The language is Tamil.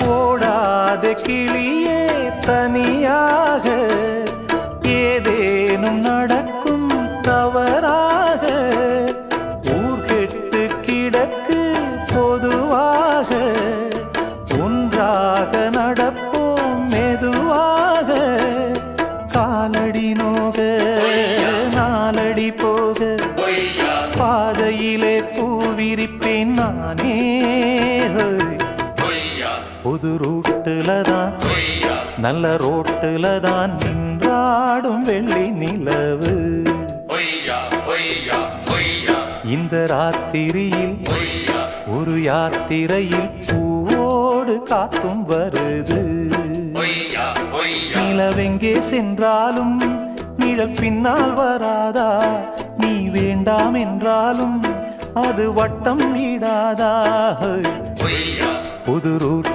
ஓடாத கிளியே தனியாக ஏதேனும் நடக்கும் தவறாக ஊர்கெட்டு கிடக்கு பொதுவாக ஒன்றாக நடப்போம் மெதுவாக காலடி நோக நாலடி போக பாதையிலே பூவிரிப்பேன் நானே புது ரூட்டுல தான் நல்ல ரோட்டுல தான் நின்றாடும் வெள்ளி நிலவு இந்த ராத்திரியில் ஒரு யாத்திரையில் பூவோடு காத்தும் வருது நிலவெங்கே சென்றாலும் நிழல் பின்னால் வராதா நீ வேண்டாம் என்றாலும் அது வட்டம் இடாதா புது ரூட்